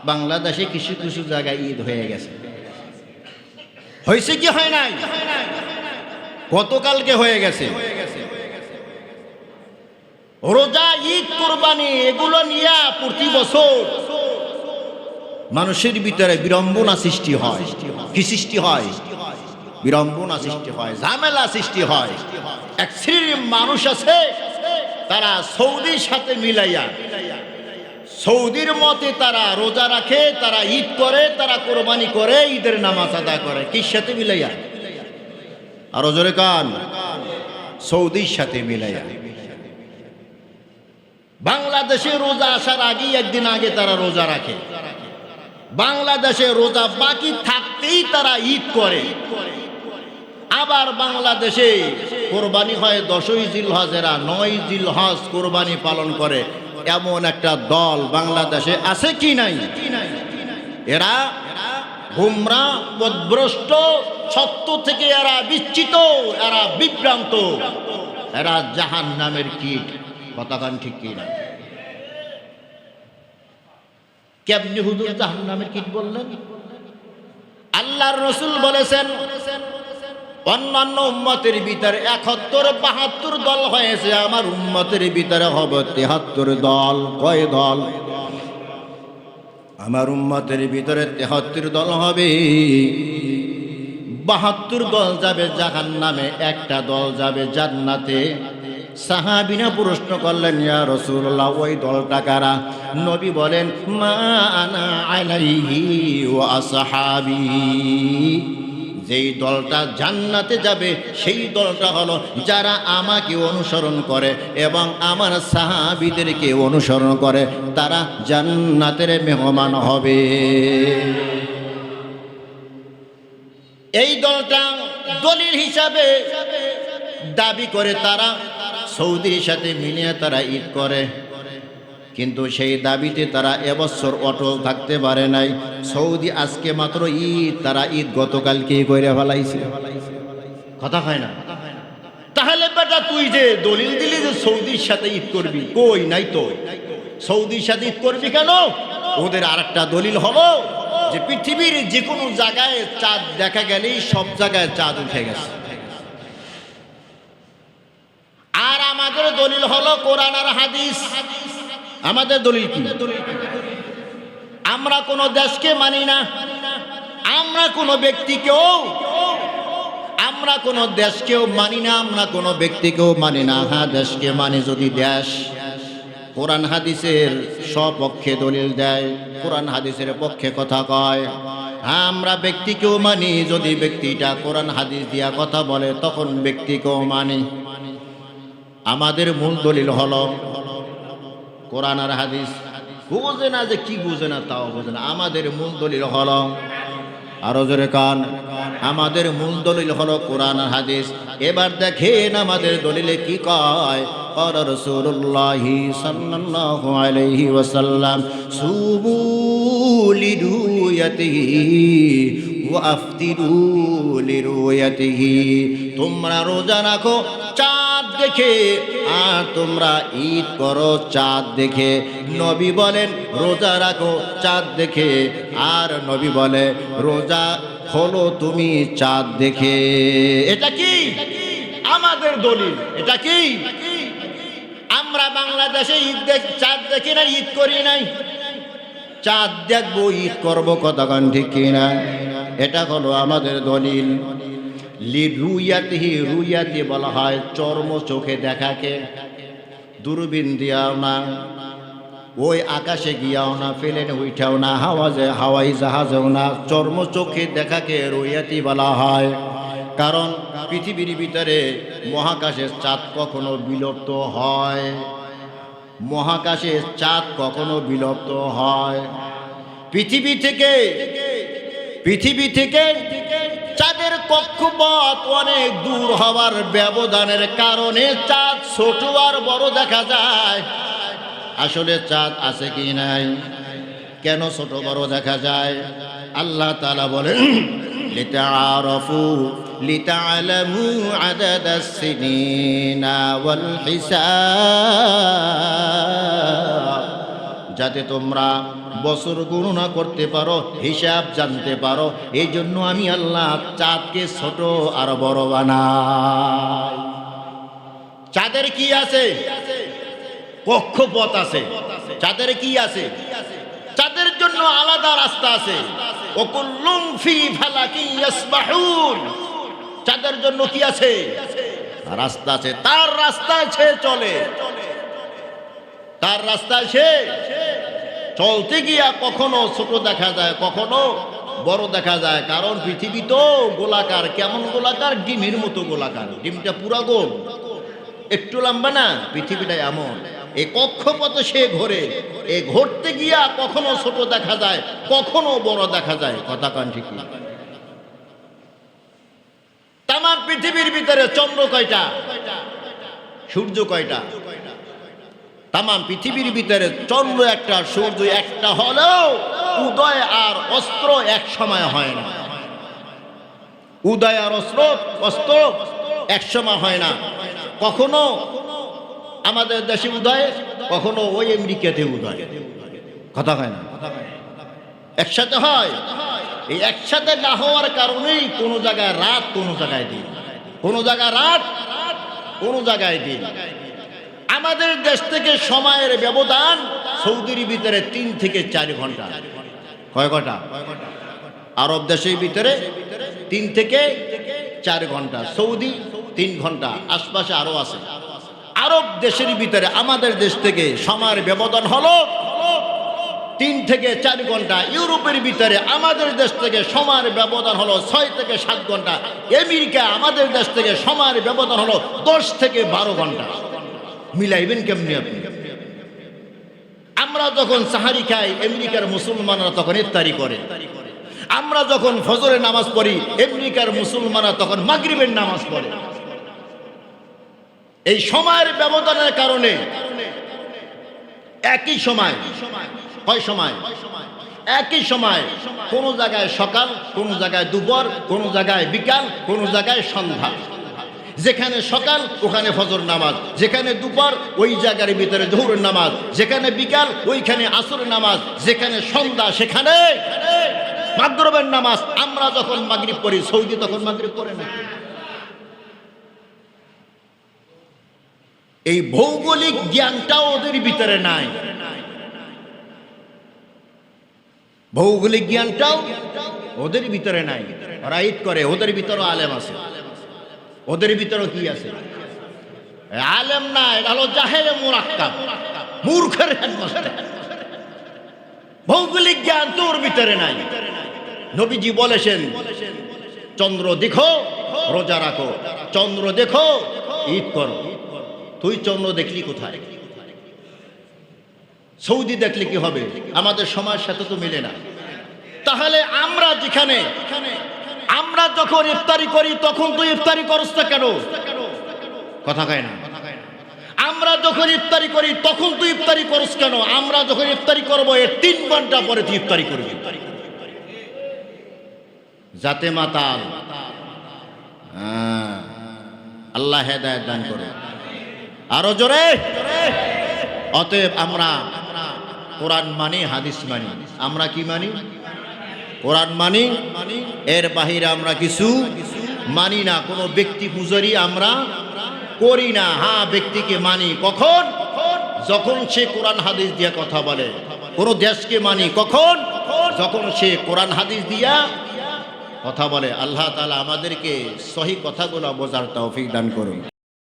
বাংলাদেশে কিছু কিছু জায়গায় ঈদ হয়ে গেছে। হয়েছে কি হয় নাই? গতকালকে হয়ে গেছে। রোজা, ঈদ, কোরবানি এগুলো নিয়ে প্রতি বছর মানুষের ভিতরে বিড়ম্বনা সৃষ্টি হয়। কি সৃষ্টি হয়? বিড়ম্বনা সৃষ্টি হয়, ঝামেলা সৃষ্টি হয়। এক শ্রেণীর মানুষ আছে, তারা সৌদির সাথে মিলাইয়া, সৌদির মতে তারা রোজা রাখে, তারা ঈদ করে, তারা কোরবানি করে, ঈদের নামাজ আদায় করে। কি সাথে মিলাইয়া? আরো জোরে কান, সৌদির সাথে মিলাইয়া। বাংলাদেশে রোজা আসার আগেই একদিন আগে তারা রোজা রাখে। বাংলাদেশে রোজা বাকি থাকতেই তারা ঈদ করে। আবার বাংলাদেশে কোরবানি হয় 10ই জিলহজেরা, 9ই জিলহজ কোরবানি পালন করে। এমন একটা দল বাংলাদেশে আছে কি নাই? এরা গুমরা, পথভ্রষ্ট, সত্য থেকে এরা বিচ্যুত, এরা বিভ্রান্ত, এরা জাহান্নামের কীট। কথাকান ঠিক কি না? কেমনি হুজুর জাহান্নামের কীট বললেন? আল্লাহর রাসূল বলেছেন অন্যান্য উম্মতের ভিতরে 71-72 দল হয়েছে, আমার উম্মতের ভিতরে হবে 73 দল। কয় দল? আমার উম্মতের ভিতরে 73 দল হবে। 72 দল যাবে জাহান্নামে, একটা দল যাবে জান্নাতে। সাহাবীরা প্রশ্ন করলেন, ইয়া রাসূলুল্লাহ, ওই দলটা কারা? নবী বলেন, মা আনা আলাইহি ওয়া আসহাবি। যেই দলটা জান্নাতে যাবে সেই দলটা হলো যারা আমাকে অনুসরণ করে এবং আমার সাহাবীদেরকে অনুসরণ করে, তারা জান্নাতের মেহমান হবে। এই দলটা দলিল হিসাবে দাবি করে তারা সৌদির সাথে মিলিয়ে তারা ঈদ করে, কিন্তু সেই দাবিতে তারা এবছর অটল থাকতে পারে নাই। সৌদি আজকে মাত্র ঈদ, তারা ঈদ গতকালকে করে ফেলাইছে। কথা হয় না? তাহলে বেটা তুই যে দলিল দিলি যে সৌদির সাথে ঈদ করবি, কই নাই তো। সৌদির সাথে ঈদ করবি কেন? ওদের আরেকটা দলিল হলো যে পৃথিবীর যে কোনো জায়গায় চাঁদ দেখা গেলেই সব জায়গায় চাঁদ উঠে গেছে। আর আমাদের দলিল হলো কোরআন আর হাদিস। আমাদের দলিল কি? আমরা কোন দেশকে মানি না, আমরা কোন ব্যক্তিকেও, আমরা কোন দেশকেও মানি না, আমরা কোন ব্যক্তিকেও মানি না। হ্যাঁ, দেশকে মানি যদি দেশ কোরআন হাদিসের সপক্ষে দলিল দেয়, কোরআন হাদিসের পক্ষে কথা কয়। হ্যাঁ, আমরা ব্যক্তিকেও মানি যদি ব্যক্তিটা কোরআন হাদিস দিয়া কথা বলে, তখন ব্যক্তিকেও মানি। আমাদের মূল দলিল হলো কোরআন আর হাদিস। বুঝে না যে কি বুঝে না, তাও বুঝে না। আমাদের মূল দলিল হলো, আরো জোরে কান, আমাদের মূল দলিল হলো কোরআন আর হাদিস। এবার দেখেন আমাদের দলিলে কি কয়। قال رسول الله صلى الله عليه وسلم صوموا لرؤيته وافطروا لرؤيته। তোমরা রোজা রাখো চাঁদ দেখে, আর তোমরা ঈদ করো চাঁদ দেখে। নবী বলেন রোজা রাখো চাঁদ দেখে, আর নবী বলে রোজা হলো তুমি চাঁদ দেখে। এটা কি? আমাদের দলিল। এটা কি? আমরা বাংলাদেশে ঈদ চাঁদ দেখি না, ঈদ করি নাই। চাঁদ দেখবো, ঈদ করবো, কতক্ষণ ঠিক কিনা? এটা হলো আমাদের দলিল। লিরুয়াতিহি, রুয়াতি বলা হয় চর্ম চোখে দেখাকে। দূরবীন দিয়াও না, ওই আকাশে গিয়াও না, প্লেনে উঠাও না, হাওয়াই জাহাজেও না, চর্ম চোখে দেখাকে রুয়াতি বলা হয়। কারণ পৃথিবীর ভিতরে মহাকাশের চাঁদ কখনো বিলুপ্ত হয়, মহাকাশের চাঁদ কখনো বিলুপ্ত হয়। পৃথিবী থেকে চাঁদের কক্ষপথ অনেক দূর হওয়ার ব্যবধানের কারণে চাঁদ ছোট আর বড় দেখা যায়। আসলে চাঁদ আছে কি নাই, কেন ছোট বড় দেখা যায়? আল্লাহ তাআলা বলেন লিতাআরাফু লিতা'লামু আদাদাস সিনিনা ওয়াল হিসাব, যাতে তোমরা বছর গণনা করতে পারো, হিসাব জানতে পারো। এই জন্য আমি আল্লাহ চাঁদকে ছোট আর বড় বানাই। চাঁদের কি আছে? কক্ষপথ আছে। চাঁদের কি আছে? চাঁদের জন্য আলাদা রাস্তা আছে। ওয়াকুল্লুম ফি ফালাকিন ইয়াসবাহুন। চাঁদের জন্য কি আছে? রাস্তা আছে। তার রাস্তায় সে চলে, তার রাস্তায় সে চলতে গিয়া কখনো ছোট দেখা যায়, কখনো বড় দেখা যায়। কারণ পৃথিবী তো গোলাকার। কেমন গোলাকার? ডিমের মতো গোলাকার। ডিমটা পুরা গোল, একটু লম্বা না। পৃথিবীটা এমন। এই কক্ষপথে সে ঘোরে। এই ঘুরতে গিয়া কখনো ছোট দেখা যায়, কখনো বড় দেখা যায়। কথা কান ঠিক না? তাম পৃথিবীর ভিতরে চন্দ্র কয়টা? সূর্য কয়টা? তাম পৃথিবীর ভিতরে চন্দ্র একটা, সূর্য একটা হলেও উদয় আর অস্ত্র এক সময় হয় না। উদয় আর অস্ত্র এক সময় হয় না। কখনো আমাদের দেশে উদয়, কখনো ওই আমেরিকাতে উদয়। কথা হয় না? একসাথে হয়। এই একসাথে না হওয়ার কারণেই কোন জায়গায় রাত, কোন জায়গায় দিন, কোন জায়গায় রাত, কোন জায়গায় দিন। আমাদের দেশ থেকে সময়ের ব্যবধান সৌদির ভিতরে 3 থেকে 4 ঘন্টা। কয় ঘন্টা? আরব দেশের ভিতরে 3 থেকে 4 ঘন্টা, সৌদি 3 ঘন্টা, আশপাশে আরো আছে। আরব দেশের ভিতরে আমাদের দেশ থেকে সময়ের ব্যবধান হলো 3 থেকে 4 ঘন্টা। ইউরোপের ভিতরে আমাদের দেশ থেকে সময়ের ব্যবধান হলো 6 থেকে 7 ঘন্টা। আমেরিকা আমাদের দেশ থেকে সময়ের ব্যবধান হলো 10 থেকে 12 ঘন্টা। মিলাইবেন কেমনি আপনি? আমরা যখন সাহারি খাই, আমেরিকার মুসলমানরা তখন ইফতারি করে। আমরা যখন ফজরের নামাজ পড়ি, আমেরিকার মুসলমানরা তখন মাগরিবের নামাজ পড়ে। এই সময়ের ব্যবধানের কারণে একই সময়, কয় সময়? একই সময়। কোন জায়গায় সকাল, কোন জায়গায় দুপুর, কোন জায়গায় বিকাল, কোন জায়গায় সন্ধ্যা। যেখানে সকাল ওখানে ফজর নামাজ, যেখানে দুপুর ওই জায়গার ভিতরে জোহরের নামাজ, যেখানে বিকাল ওইখানে আসরের নামাজ, যেখানে সন্ধ্যা সেখানে মাগরিবের নামাজ। আমরা যখন মাগরিব পড়ি, সৌদি তখন মাগরিব পড়ে না। এই ভৌগোলিক জ্ঞানটাও ওদের ভিতরে নাই। ভৌগোলিক জ্ঞানটাও ওদের ভিতরে নাই। ওরা ঈদ করে, ওদের ভিতরে আলেম আছে। ওদের ভিতরে কি আছে? আলেম না, এটা হলো জাহেলে মুরাক্কাব, মূর্খের হেডমাস্টার। ভৌগোলিক জ্ঞান তোর ভিতরে নাই। নবীজি বলেছেন, চন্দ্র দেখো, রোজা রাখো। চন্দ্র দেখো, ঈদ করো। তুই চন্দ্র দেখলি কোথায়? সৌদি দেখলে কি হবে? আমাদের সমাজের সাথে তো মিলে না। তাহলে আমরা যেখানে, আমরা যখন ইফতারি করি তখন তুই ইফতারি করছ না কেন? কথা কয় না? আমরা যখন ইফতারি করি তখন তুই ইফতারি করছ কেন? আমরা যখন ইফতারি করবো এর 3 ঘন্টা পরে তুই ইফতারি করবি। যাতে মাতাল। আল্লাহ হেদায়েত দান করে। আরো জোরে। অতএব আমরা কোরআন মানি, হাদিস মানি। আমরা কি মানি? কোরআন মানি। এর বাহিরে আমরা কিছু মানি না। কোনো ব্যক্তি পূজারি আমরা করি না। হ্যাঁ, ব্যক্তিকে মানি কখন? যখন সে কোরআন হাদিস দিয়ে কথা বলে। কোনো দেশকে মানি কখন? যখন সে কোরআন হাদিস দিয়া কথা বলে। আল্লাহ তাআলা আমাদেরকে সহি কথাগুলো বোঝার তৌফিক দান করুন।